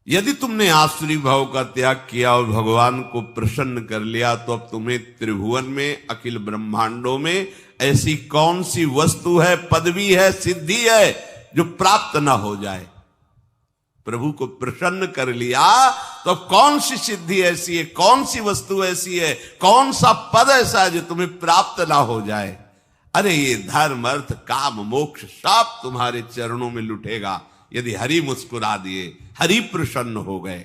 यदि तुमने आसुरी भाव का त्याग किया और भगवान को प्रसन्न कर लिया तो अब तुम्हें त्रिभुवन में, अखिल ब्रह्मांडों में ऐसी कौन सी वस्तु है, पदवी है, सिद्धि है जो प्राप्त ना हो जाए। प्रभु को प्रसन्न कर लिया तो कौन सी सिद्धि ऐसी है, कौन सी वस्तु ऐसी है, कौन सा पद ऐसा है जो तुम्हें प्राप्त ना हो जाए। अरे ये धर्म, अर्थ, काम, मोक्ष सब तुम्हारे चरणों में लुटेगा यदि हरि मुस्कुरा दिए, हरि प्रसन्न हो गए।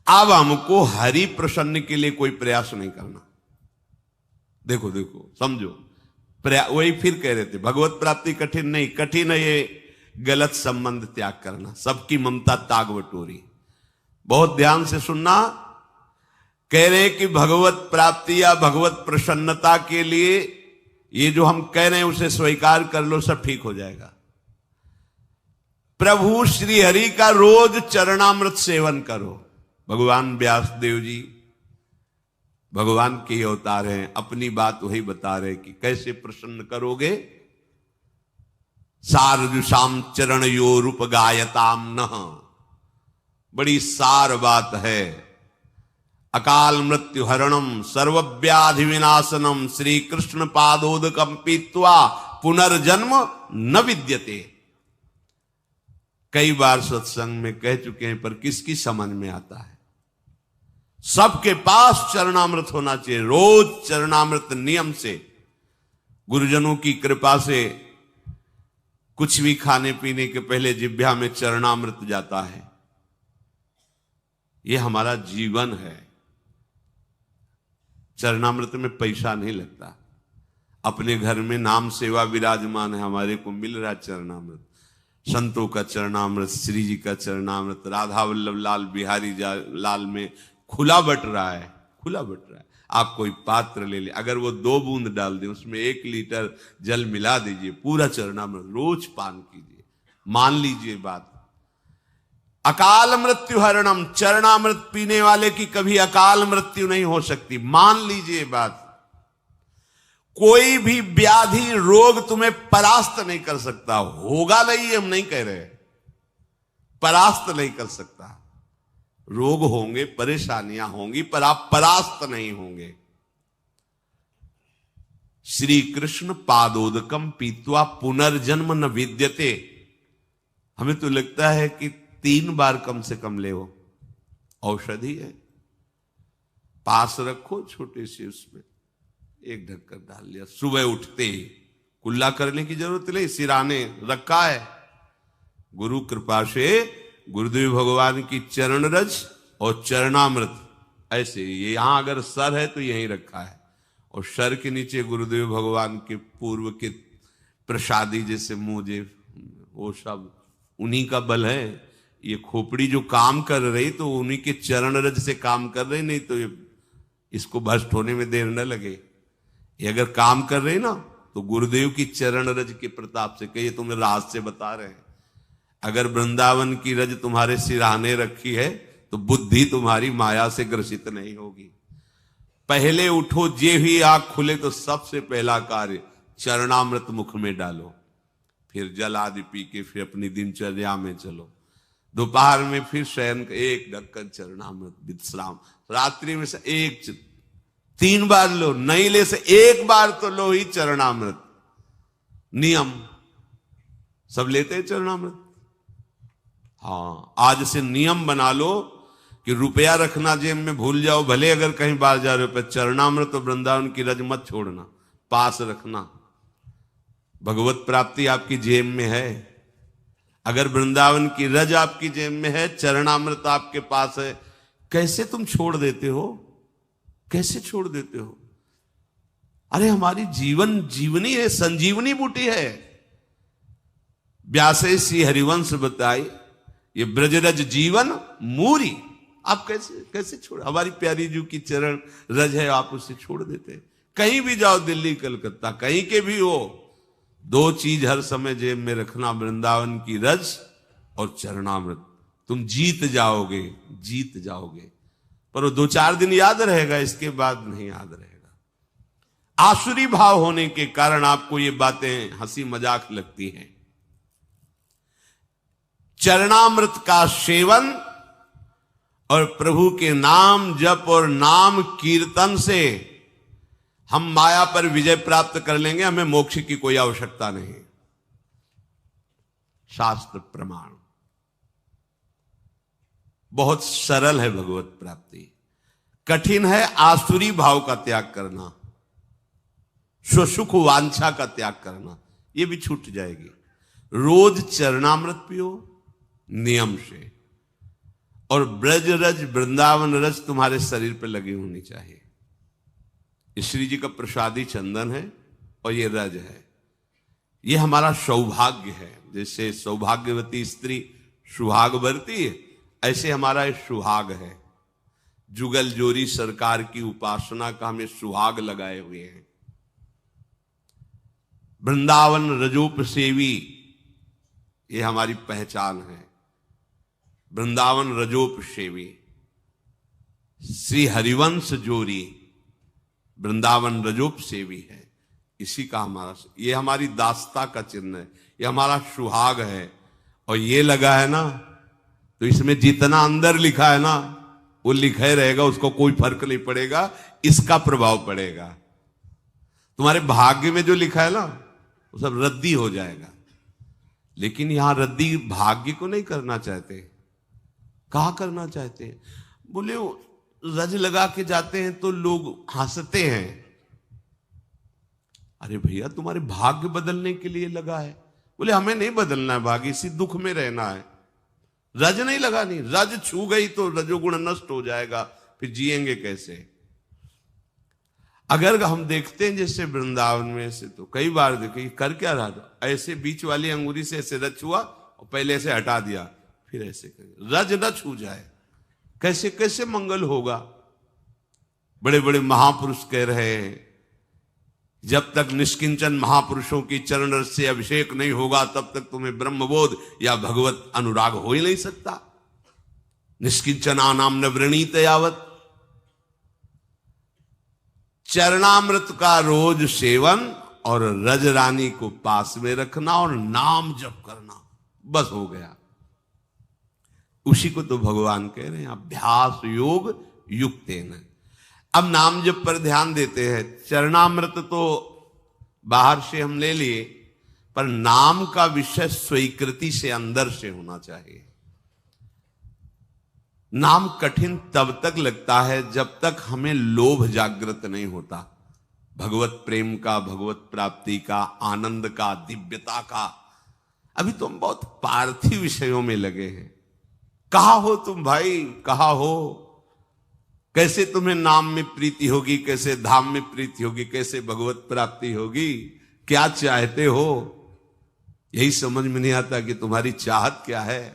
अब हमको हरि प्रसन्न के लिए कोई प्रयास नहीं करना। देखो देखो समझो, वही फिर कह रहे थे भगवत प्राप्ति कठिन नहीं, कठिन है ये गलत संबंध त्याग करना, सबकी ममता ताग बटोरी। बहुत ध्यान से सुनना, कह रहे कि भगवत प्राप्ति या भगवत प्रसन्नता के लिए ये जो हम कह रहे हैं उसे स्वीकार कर लो, सब ठीक हो जाएगा। प्रभु श्री हरि का रोज चरणामृत सेवन करो। भगवान व्यासदेव जी भगवान के अवतार हैं, अपनी बात वही बता रहे कि कैसे प्रसन्न करोगे। सारजुषाम चरण यो रूप गायताम न, बड़ी सार बात है। अकाल मृत्यु हरणम सर्वव्याधि विनाशनम श्री कृष्ण पादोदकम पीत्वा पुनर्जन्म न विद्यते। कई बार सत्संग में कह चुके हैं पर किसकी समझ में आता है। सबके पास चरणामृत होना चाहिए, रोज चरणामृत नियम से, गुरुजनों की कृपा से कुछ भी खाने पीने के पहले जिह्वा में चरणामृत जाता है। यह हमारा जीवन है। चरणामृत में पैसा नहीं लगता। अपने घर में नाम सेवा विराजमान है, हमारे को मिल रहा चरणामृत। संतों का चरणामृत, श्री जी का चरणामृत राधा वल्लभ लाल बिहारी लाल में खुला बट रहा है, खुला बट रहा है। आप कोई पात्र ले ले, अगर वो 2 बूंद डाल दें, उसमें 1 लीटर जल मिला दीजिए, पूरा चरणामृत रोज पान कीजिए। मान लीजिए बात। अकाल मृत्यु हरणम, चरणामृत पीने वाले की कभी अकाल मृत्यु नहीं हो सकती। मान लीजिए बात। कोई भी व्याधि रोग तुम्हें परास्त नहीं कर सकता। होगा नहीं, हम नहीं कह रहे, परास्त नहीं कर सकता। रोग होंगे, परेशानियां होंगी, पर आप परास्त नहीं होंगे। श्री कृष्ण पादोदकम पीत्वा पुनर्जन्म न विद्यते। हमें तो लगता है कि 3 बार कम से कम ले, वो औषधि है। पास रखो छोटे से, उसमें 1 ढक्कन डाल लिया, सुबह उठते ही कुल्ला करने की जरूरत नहीं, सिराने रखा है। गुरु कृपा से गुरुदेव भगवान की चरण रज और चरणामृत ऐसे, ये यहां अगर सर है तो यहीं रखा है, और सर के नीचे गुरुदेव भगवान के पूर्व के प्रसादी जैसे मुझे, वो सब उन्हीं का बल है। ये खोपड़ी जो काम कर रही तो उन्हीं के चरण रज से काम कर रही, नहीं तो इसको भ्रष्ट होने में देर न लगे। ये अगर काम कर रहे ना तो गुरुदेव की चरण रज के प्रताप से, कहिए तुम्हें राज से बता रहे हैं। अगर वृंदावन की रज तुम्हारे सिराने रखी है तो बुद्धि तुम्हारी माया से ग्रसित नहीं होगी। पहले उठो, जे ही आंख खुले तो सबसे पहला कार्य चरणामृत मुख में डालो, फिर जल आदि पी के फिर अपनी दिनचर्या में चलो। दोपहर में फिर शयन 1 ढक्कन चरणामृत विश्राम। रात्रि में से 3 बार लो, नहीं ले से 1 बार तो लो ही चरणामृत। नियम सब लेते हैं चरणामृत। हाँ, आज से नियम बना लो कि रुपया रखना जेब में भूल जाओ, भले अगर कहीं बाहर जा रहे हो, पर चरणामृत तो वृंदावन की रज मत छोड़ना, पास रखना। भगवत प्राप्ति आपकी जेब में है। अगर वृंदावन की रज आपकी जेब में है, चरणामृत आपके पास है, कैसे तुम छोड़ देते हो? कैसे छोड़ देते हो? अरे हमारी जीवन जीवनी है, संजीवनी बूटी है। व्यासे सी हरिवंश बताई, ये ब्रजरज जीवन मूरी। आप कैसे कैसे छोड़? हमारी प्यारी जी की चरण रज है, आप उसे छोड़ देते? कहीं भी जाओ, दिल्ली कलकत्ता कहीं के भी हो, 2 चीज हर समय जेब में रखना, वृंदावन की रज और चरणामृत। तुम जीत जाओगे, जीत जाओगे। पर वो 2-4 दिन याद रहेगा, इसके बाद नहीं याद रहेगा। आसुरी भाव होने के कारण आपको ये बातें हंसी मजाक लगती हैं। चरणामृत का सेवन और प्रभु के नाम जप और नाम कीर्तन से हम माया पर विजय प्राप्त कर लेंगे, हमें मोक्ष की कोई आवश्यकता नहीं। शास्त्र प्रमाण बहुत सरल है भगवत प्राप्ति, कठिन है आसुरी भाव का त्याग करना, स्वसुख वांछा का त्याग करना, ये भी छूट जाएगी। रोज चरणामृत पियो नियम से, और ब्रज रज वृंदावन रज तुम्हारे शरीर पर लगी होनी चाहिए। श्री जी का प्रसादी चंदन है और ये रज है, ये हमारा सौभाग्य है। जैसे सौभाग्यवती स्त्री सुहाग भरती है, ऐसे हमारा ये सुहाग है। जुगल जोरी सरकार की उपासना का हमें सुहाग लगाए हुए हैं। वृंदावन रजोप सेवी ये हमारी पहचान है। वृंदावन रजोप सेवी, श्री हरिवंश जोरी वृंदावन रजोप सेवी है। इसी का हमारा, ये हमारी दास्ता का चिन्ह है, ये हमारा सुहाग है। और ये लगा है ना, तो इसमें जितना अंदर लिखा है ना वो लिखा ही रहेगा, उसको कोई फर्क नहीं पड़ेगा, इसका प्रभाव पड़ेगा। तुम्हारे भाग्य में जो लिखा है ना वो सब रद्दी हो जाएगा। लेकिन यहां रद्दी भाग्य को नहीं करना चाहते। कहा करना चाहते हैं? बोले रज लगा के जाते हैं तो लोग हंसते हैं। अरे भैया तुम्हारे भाग्य बदलने के लिए लगा है। बोले हमें नहीं बदलना है भाग्य, इसी दुख में रहना है। रज नहीं लगानी, रज छू गई तो रजोगुण नष्ट हो जाएगा, फिर जिएंगे कैसे? अगर हम देखते हैं जैसे वृंदावन में से, तो कई बार देखे कर क्या रहा था, ऐसे बीच वाली अंगुली से ऐसे रज छुआ और पहले ऐसे हटा दिया, फिर ऐसे कर, रज न छू जाए, कैसे कैसे मंगल होगा? बड़े बड़े महापुरुष कह रहे हैं जब तक निष्किंचन महापुरुषों की चरण रस से अभिषेक नहीं होगा तब तक तुम्हें ब्रह्मबोध या भगवत अनुराग हो ही नहीं सकता। निष्किंचना नाम न वृणीत यावत। चरणामृत का रोज सेवन और रज रानी को पास में रखना और नाम जप करना, बस हो गया। उसी को तो भगवान कह रहे हैं अभ्यास योग युक्तेन। अब नाम जप पर ध्यान देते हैं। चरणामृत तो बाहर से हम ले लिए, पर नाम का विषय स्वीकृति से अंदर से होना चाहिए। नाम कठिन तब तक लगता है जब तक हमें लोभ जागृत नहीं होता, भगवत प्रेम का, भगवत प्राप्ति का, आनंद का, दिव्यता का। अभी तो हम बहुत पार्थिव विषयों में लगे हैं। कहा हो तुम भाई, कहा हो? कैसे तुम्हें नाम में प्रीति होगी, कैसे धाम में प्रीति होगी, कैसे भगवत प्राप्ति होगी? क्या चाहते हो? यही समझ में नहीं आता कि तुम्हारी चाहत क्या है।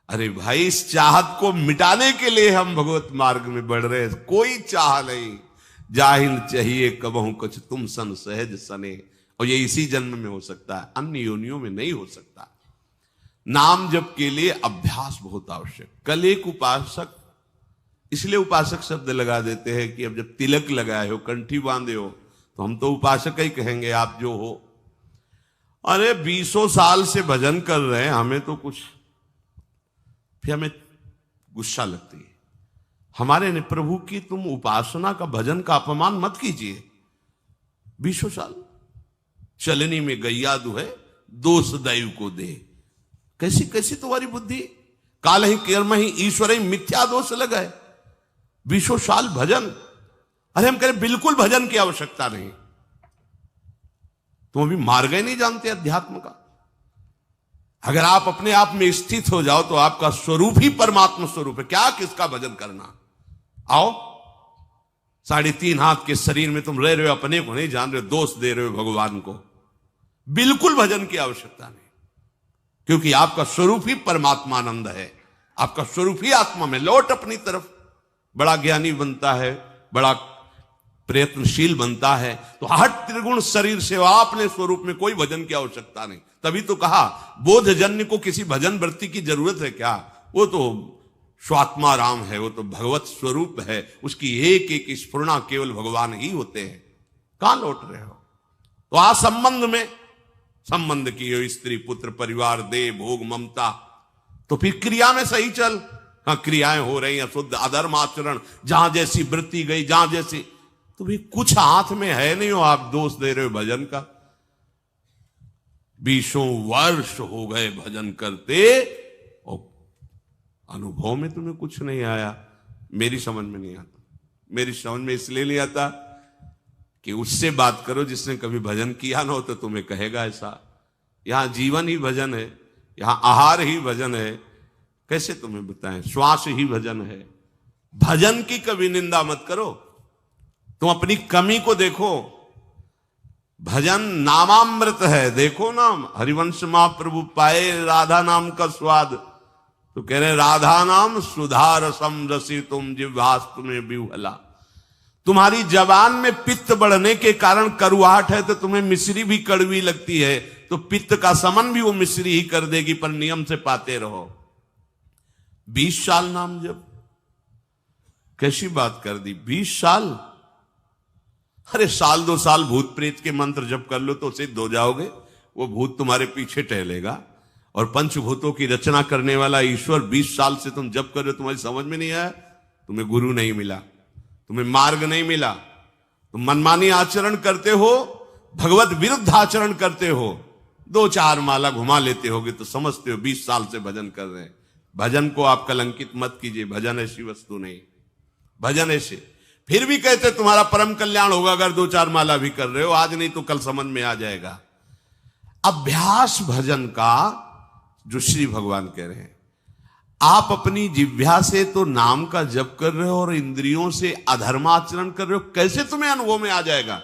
अरे भाई, इस चाहत को मिटाने के लिए हम भगवत मार्ग में बढ़ रहे हैं। कोई चाह नहीं, जाहिल चाहिए कबहू कुछ तुम सन सहज सने। और ये इसी जन्म में हो सकता है, अन्य योनियों में नहीं हो सकता। नाम जप के लिए अभ्यास बहुत आवश्यक। कल एक उपासक, इसलिए उपासक शब्द लगा देते हैं कि अब जब तिलक लगाए हो, कंठी बांधे हो, तो हम तो उपासक ही कहेंगे आप जो हो। अरे 20 साल से भजन कर रहे हैं, हमें तो कुछ, फिर हमें गुस्सा लगती है। हमारे ने प्रभु की तुम उपासना का, भजन का अपमान मत कीजिए। 20 साल चलनी में गैया दुहे, दोष दैव को दे। कैसी कैसी तुम्हारी बुद्धि? काल ही कर्म ही ईश्वर ही मिथ्या दोष लगाए। 20 साल भजन। अरे हम कह रहे बिल्कुल भजन की आवश्यकता नहीं। तुम अभी मार्ग ही नहीं जानते अध्यात्म का। अगर आप अपने आप में स्थित हो जाओ तो आपका स्वरूप ही परमात्मा स्वरूप है। क्या किसका भजन करना? आओ, 3.5 हाथ के शरीर में तुम रह रहे हो, अपने को नहीं जान रहे हो, दोष दे रहे हो भगवान को। बिल्कुल भजन की आवश्यकता नहीं, क्योंकि आपका स्वरूप ही परमात्मानंद है। आपका स्वरूप ही आत्मा में। लौट अपनी तरफ। बड़ा ज्ञानी बनता है, बड़ा प्रयत्नशील बनता है, तो हट त्रिगुण शरीर से अपने स्वरूप में कोई भजन की आवश्यकता नहीं। तभी तो कहा बोधजन्य को किसी भजन वृत्ति की जरूरत है क्या? वो तो स्वात्मा राम है, वो तो भगवत स्वरूप है। उसकी एक एक स्फुरना केवल भगवान ही होते हैं। कहां लौट रहे हो? तो आ संबंध में संबंध की हो, स्त्री पुत्र परिवार दे भोग ममता, तो फिर क्रिया में सही चल। हाँ, क्रियाएं हो रही हैं शुद्ध, अधर्म आचरण, जहां जैसी वृत्ति गई, जहां जैसी, तो भी कुछ हाथ में है नहीं हो, आप दोष दे रहे हो भजन का। 20 वर्ष हो गए भजन करते और अनुभव में तुम्हें कुछ नहीं आया। मेरी समझ में नहीं आता। मेरी समझ में इसलिए नहीं आता कि उससे बात करो जिसने कभी भजन किया ना हो, तो तुम्हें कहेगा ऐसा। यहां जीवन ही भजन है, यहां आहार ही भजन है, कैसे तुम्हें बताएं, श्वास ही भजन है। भजन की कभी निंदा मत करो, तुम अपनी कमी को देखो। भजन नामामृत है, देखो नाम, हरिवंश महाप्रभु पाए राधा नाम का स्वाद, तो कह रहे राधा नाम सुधा रसम रसी तुम जिह्वास्तु में विह्वला। तुम्हारी जबान में पित्त बढ़ने के कारण करुआहट है, तो तुम्हें मिश्री भी कड़वी लगती है, तो पित्त का समन भी वो मिश्री ही कर देगी, पर नियम से पाते रहो। 20 साल नाम जब, कैसी बात कर दी, 20 साल। अरे साल 2 साल भूत प्रेत के मंत्र जप कर लो तो सिद्ध हो जाओगे, वो भूत तुम्हारे पीछे टहलेगा। और पंचभूतों की रचना करने वाला ईश्वर 20 साल से तुम जप कर रहे हो, तुम्हारी समझ में नहीं आया, तुम्हें गुरु नहीं मिला, तुम्हें मार्ग नहीं मिला, तुम मनमानी आचरण करते हो, भगवत विरुद्ध आचरण करते हो, 2-4 माला घुमा लेते होगे तो समझते हो 20 साल से भजन कर रहे हैं। भजन को आप कलंकित मत कीजिए, भजन ऐसी वस्तु नहीं। भजन ऐसे फिर भी कहते तुम्हारा परम कल्याण होगा अगर 2-4 माला भी कर रहे हो, आज नहीं तो कल समझ में आ जाएगा। अभ्यास भजन का जो श्री भगवान कह रहे हैं, आप अपनी जिह्वा से तो नाम का जप कर रहे हो और इंद्रियों से अधर्माचरण कर रहे हो, कैसे तुम्हें अनुभव में आ जाएगा?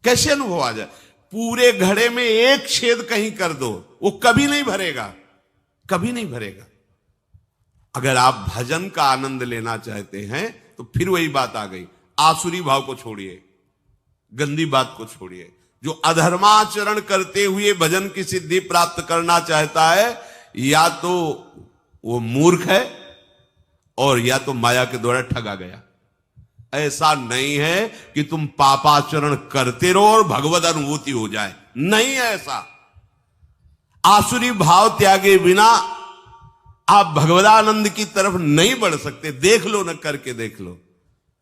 कैसे अनुभव आ जाए? पूरे घड़े में एक छेद कहीं कर दो, वो कभी नहीं भरेगा, कभी नहीं भरेगा। अगर आप भजन का आनंद लेना चाहते हैं तो फिर वही बात आ गई, आसुरी भाव को छोड़िए, गंदी बात को छोड़िए। जो अधर्माचरण करते हुए भजन की सिद्धि प्राप्त करना चाहता है, या तो वो मूर्ख है और या तो माया के द्वारा ठगा गया। ऐसा नहीं है कि तुम पापाचरण करते रहो और भगवत अनुभूति हो जाए, नहीं है ऐसा। आसुरी भाव त्यागे बिना आप भगवदानंद की तरफ नहीं बढ़ सकते। देख लो, न करके देख लो।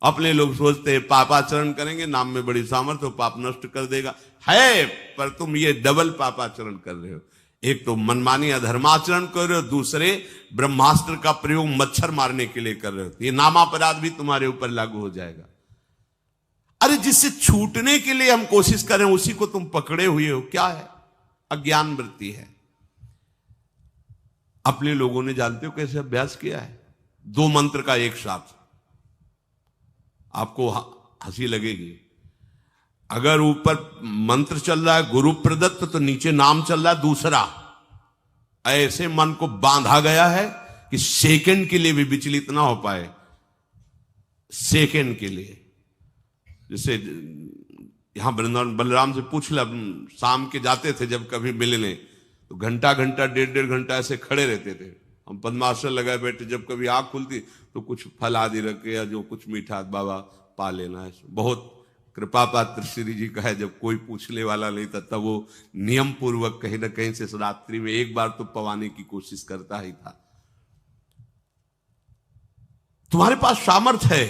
अपने लोग सोचते हैं पापाचरण करेंगे, नाम में बड़ी सामर्थ्य हो, पाप नष्ट कर देगा, है, पर तुम ये डबल पापाचरण कर रहे हो। एक तो मनमानी अधर्माचरण कर रहे हो, दूसरे ब्रह्मास्त्र का प्रयोग मच्छर मारने के लिए कर रहे हो। ये नामापराध भी तुम्हारे ऊपर लागू हो जाएगा। अरे जिससे छूटने के लिए हम कोशिश करें उसी को तुम पकड़े हुए हो, क्या है? अज्ञान वृत्ति है। अपने लोगों ने जानते हो कैसे अभ्यास किया है? 2 मंत्र का एक साथ, आपको हंसी लगेगी। अगर ऊपर मंत्र चल रहा है गुरु प्रदत्त, तो नीचे नाम चल रहा है दूसरा। ऐसे मन को बांधा गया है कि सेकंड के लिए भी विचलित ना हो पाए, सेकंड के लिए। जैसे यहां वृंदावन बलराम से पूछ ला, शाम के जाते थे जब कभी मिलने, तो घंटा घंटा 1.5 घंटा ऐसे खड़े रहते थे। हम पद्मासन लगाए बैठे, जब कभी आंख खुलती तो कुछ फल आदि रखे या जो कुछ मीठा, बाबा पा लेना है। बहुत कृपा पात्र श्री जी का है, जब कोई पूछने वाला नहीं था तब वो नियम पूर्वक कहीं ना कहीं से रात्रि में एक बार तो पवाने की कोशिश करता ही था। तुम्हारे पास सामर्थ्य है,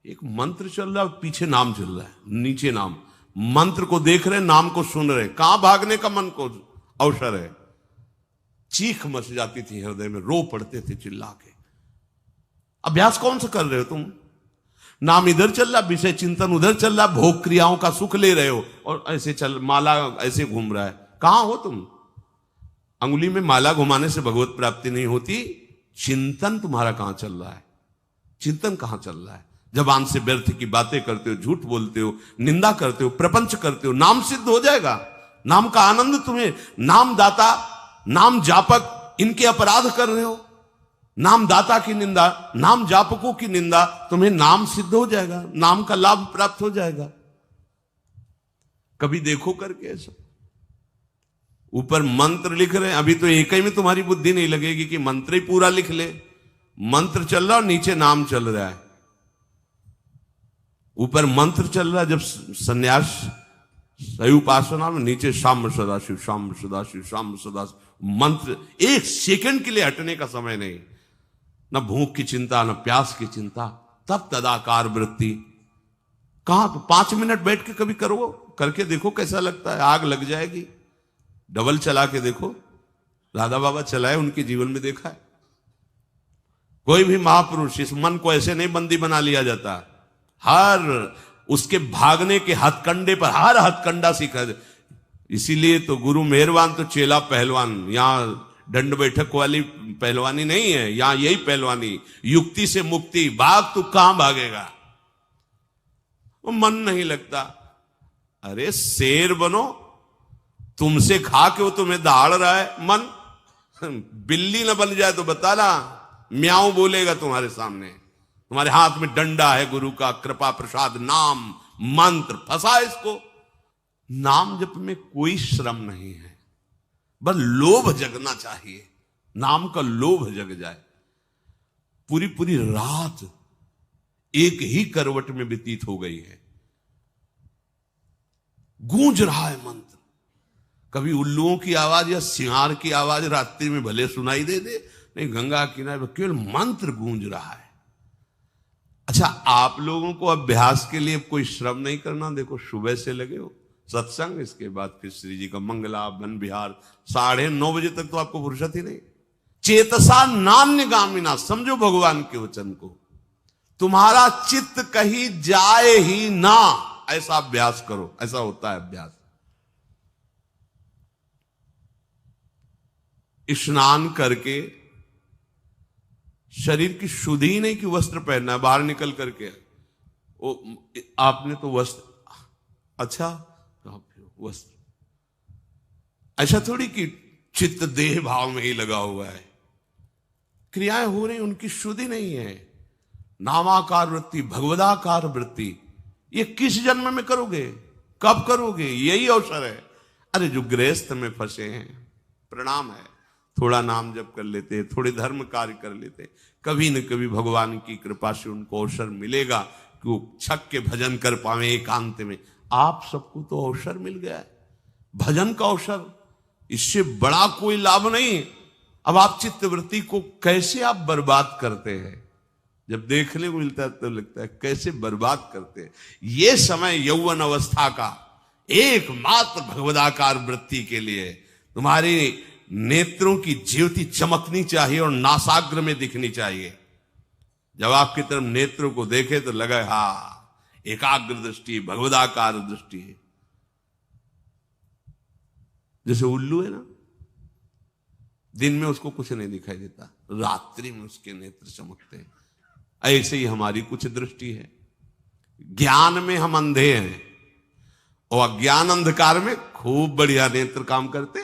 एक मंत्र चल रहा है, पीछे नाम चल रहा है, नीचे नाम, मंत्र को देख रहे, नाम को सुन रहे, कहां भागने का मन को अवसर है। चीख मच जाती थी हृदय में, रो पड़ते थे चिल्ला के। अभ्यास कौन सा कर रहे हो तुम? नाम इधर चल रहा, विषय चिंतन उधर चल रहा, भोग क्रियाओं का सुख ले रहे हो, और ऐसे चल माला ऐसे घूम रहा है। कहां हो तुम? अंगुली में माला घुमाने से भगवत प्राप्ति नहीं होती। चिंतन तुम्हारा कहां चल रहा है? चिंतन कहां चल रहा है? जबान से व्यर्थ की बातें करते हो, झूठ बोलते हो, निंदा करते हो, प्रपंच करते हो, नाम सिद्ध हो जाएगा। नाम का आनंद तुम्हें, नाम दाता, नाम जापक, इनके अपराध कर रहे हो। नाम दाता की निंदा, नाम जापकों की निंदा, तुम्हें नाम सिद्ध हो जाएगा, नाम का लाभ प्राप्त हो जाएगा। कभी देखो करके ऐसा। ऊपर मंत्र लिख रहे हैं, अभी तो एक ही में तुम्हारी बुद्धि नहीं लगेगी कि मंत्र ही पूरा लिख ले। मंत्र चल रहा और नीचे नाम चल रहा है। ऊपर मंत्र चल रहा है, जब सन्यास सही उपासना में नीचे शाम सदाशिव, शाम सदाशिव, शाम सदाशिव मंत्र, एक सेकंड के लिए हटने का समय नहीं, न भूख की चिंता न प्यास की चिंता, तब तदाकार वृत्ति। कहां तो 5 मिनट बैठ के कभी करो, करके देखो कैसा लगता है, आग लग जाएगी। डबल चला के देखो, राधा बाबा चलाए, उनके जीवन में देखा है। कोई भी महापुरुष, इस मन को ऐसे नहीं बंदी बना लिया जाता, हर उसके भागने के हथकंडे पर हर हथकंडा सीखा। इसीलिए तो गुरु मेहरबान तो चेला पहलवान। यहां दंड बैठक वाली पहलवानी नहीं है, यहां यही पहलवानी, युक्ति से मुक्ति। भाग तू कहां भागेगा, वो मन नहीं लगता। अरे शेर बनो, तुमसे खा के वो तुम्हें दहाड़ रहा है। मन बिल्ली ना बन जाए तो बताना, म्याऊं बोलेगा तुम्हारे सामने। तुम्हारे हाथ में डंडा है गुरु का, कृपा प्रसाद नाम मंत्र, फंसा इसको। नाम जप में कोई श्रम नहीं है, बस लोभ जगना चाहिए, नाम का लोभ जग जाए। पूरी पूरी रात एक ही करवट में व्यतीत हो गई है, गूंज रहा है मंत्र। कभी उल्लुओं की आवाज या सिंहार की आवाज रात्रि में भले सुनाई दे, नहीं गंगा किनारे केवल मंत्र गूंज रहा है। अच्छा, आप लोगों को अभ्यास के लिए कोई श्रम नहीं करना। देखो सुबह से लगे हो सत्संग, इसके बाद फिर श्री जी का मंगला वन विहार, 9:30 बजे तक तो आपको फुर्सत ही नहीं। चेतसा नान्य गामिना, समझो भगवान के वचन को, तुम्हारा चित्त कहीं जाए ही ना, ऐसा अभ्यास करो। ऐसा होता है अभ्यास। स्नान करके शरीर की शुद्धि ही नहीं कि वस्त्र पहनना है, बाहर निकल करके वो आपने तो वस्त्र, अच्छा वस्त्र, ऐसा थोड़ी कि चित्त देह भाव में ही लगा हुआ है। क्रियाएं हो रही, उनकी शुद्धि नहीं है। नामाकार वृत्ति, भगवदाकार वृत्ति, ये किस जन्म में करोगे, कब करोगे, यही अवसर है। अरे जो गृहस्थ में फंसे हैं, प्रणाम है, थोड़ा नाम जप कर लेते, थोड़े धर्म कार्य कर लेते, कभी न कभी भगवान की कृपा से उनको अवसर मिलेगा कि वो छक के भजन कर पावे एकांत में। आप सबको तो अवसर मिल गया है, भजन का अवसर, इससे बड़ा कोई लाभ नहीं। अब आप चित्तवृत्ति को कैसे आप बर्बाद करते हैं, जब देखने को मिलता है तो लगता है कैसे बर्बाद करते हैं। ये समय यौवन अवस्था का एकमात्र भगवदाकार वृत्ति के लिए तुम्हारी नेत्रों की ज्योति चमकनी चाहिए और नासाग्र में दिखनी चाहिए। जब आपकी तरफ नेत्रों को देखे तो लगे हा एकाग्र दृष्टि, भगवदाकार दृष्टि है। जैसे उल्लू है ना, दिन में उसको कुछ नहीं दिखाई देता, रात्रि में उसके नेत्र चमकते हैं। ऐसे ही हमारी कुछ दृष्टि है। ज्ञान में हम अंधे हैं और अज्ञान अंधकार में खूब बढ़िया नेत्र काम करते।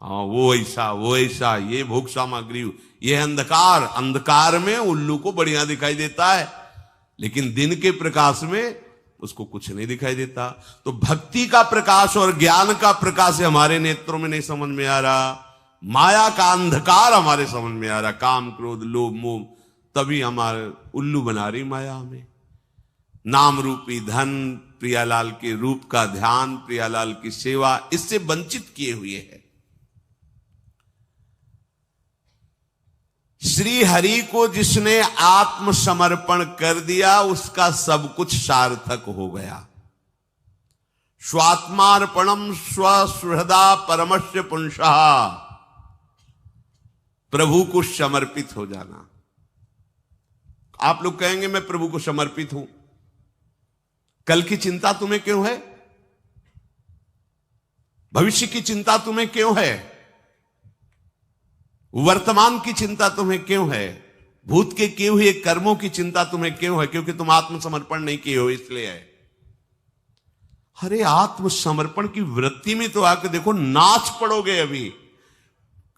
हाँ वो ऐसा, ये भोग सामग्री, ये अंधकार, अंधकार में उल्लू को बढ़िया दिखाई देता है, लेकिन दिन के प्रकाश में उसको कुछ नहीं दिखाई देता। तो भक्ति का प्रकाश और ज्ञान का प्रकाश हमारे नेत्रों में नहीं समझ में आ रहा, माया का अंधकार हमारे समझ में आ रहा, काम क्रोध लोभ मोह, तभी हमारे उल्लू बना रही माया हमें। नाम रूपी धन, प्रियालाल के रूप का ध्यान, प्रियालाल की सेवा, इससे वंचित किए हुए है। श्री हरि को जिसने आत्मसमर्पण कर दिया, उसका सब कुछ सार्थक हो गया। स्वात्मार्पणम स्वसुहृदा परमस्य पुंसः, प्रभु को समर्पित हो जाना। आप लोग कहेंगे मैं प्रभु को समर्पित हूं, कल की चिंता तुम्हें क्यों है, भविष्य की चिंता तुम्हें क्यों है, वर्तमान की चिंता तुम्हें क्यों है, भूत के किए हुए कर्मों की चिंता तुम्हें क्यों है? क्योंकि तुम आत्मसमर्पण नहीं किए हो, इसलिए है। अरे आत्मसमर्पण की वृत्ति में तो आकर देखो, नाच पड़ोगे अभी।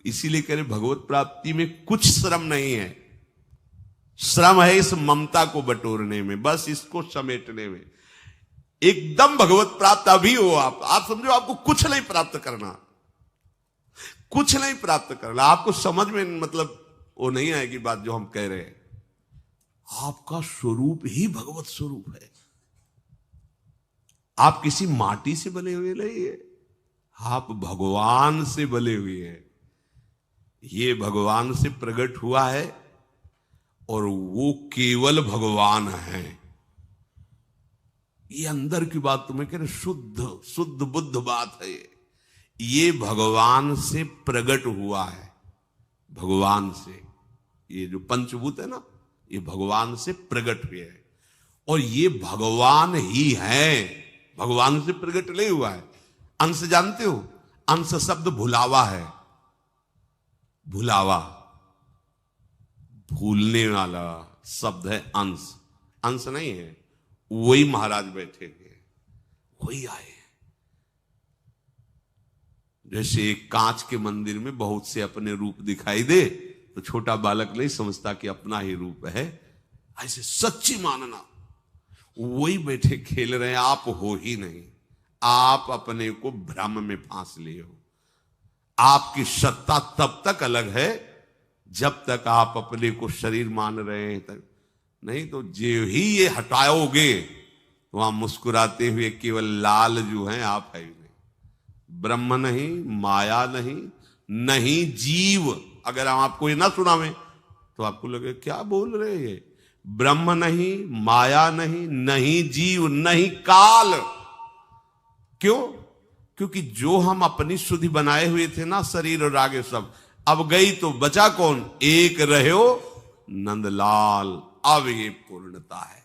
इसीलिए कह रहे भगवत प्राप्ति में कुछ श्रम नहीं है, श्रम है इस ममता को बटोरने में, बस इसको समेटने में। एकदम भगवत प्राप्त अभी हो आप समझो आपको कुछ नहीं प्राप्त करना, कुछ नहीं प्राप्त करना। आपको समझ में मतलब वो नहीं आएगी बात जो हम कह रहे हैं। आपका स्वरूप ही भगवत स्वरूप है, आप किसी माटी से बने हुए नहीं है, आप भगवान से बने हुए हैं। ये भगवान से प्रकट हुआ है और वो केवल भगवान है। ये अंदर की बात तुम्हें कह रहे, शुद्ध शुद्ध बुद्ध बात है। ये भगवान से प्रकट हुआ है, भगवान से। ये जो पंचभूत है ना, ये भगवान से प्रकट हुए हैं और ये भगवान ही है, भगवान से प्रकट नहीं हुआ है। अंश जानते हो, अंश शब्द भुलावा है। भुलावा, भूलने वाला शब्द है अंश, अंश नहीं है। वही महाराज बैठे हुए, वही आए। जैसे एक कांच के मंदिर में बहुत से अपने रूप दिखाई दे तो छोटा बालक नहीं समझता कि अपना ही रूप है, ऐसे सच्ची मानना। वही बैठे खेल रहे हैं, आप हो ही नहीं। आप अपने को भ्रम में फांस लिए हो। आपकी सत्ता तब तक अलग है जब तक आप अपने को शरीर मान रहे हैं तक, नहीं तो जो ही ये हटाओगे तो वहां मुस्कुराते हुए केवल लाल जो है आप है ही नहीं। ब्रह्म नहीं, माया नहीं, नहीं जीव। अगर हम आपको ये ना सुनावें तो आपको लगे क्या बोल रहे हैं ये। ब्रह्म नहीं, माया नहीं, नहीं जीव, नहीं काल। क्यों? क्योंकि जो हम अपनी शुद्धि बनाए हुए थे ना, शरीर और आगे सब, अब गई तो बचा कौन? एक रहो नंदलाल। अब ये पूर्णता है।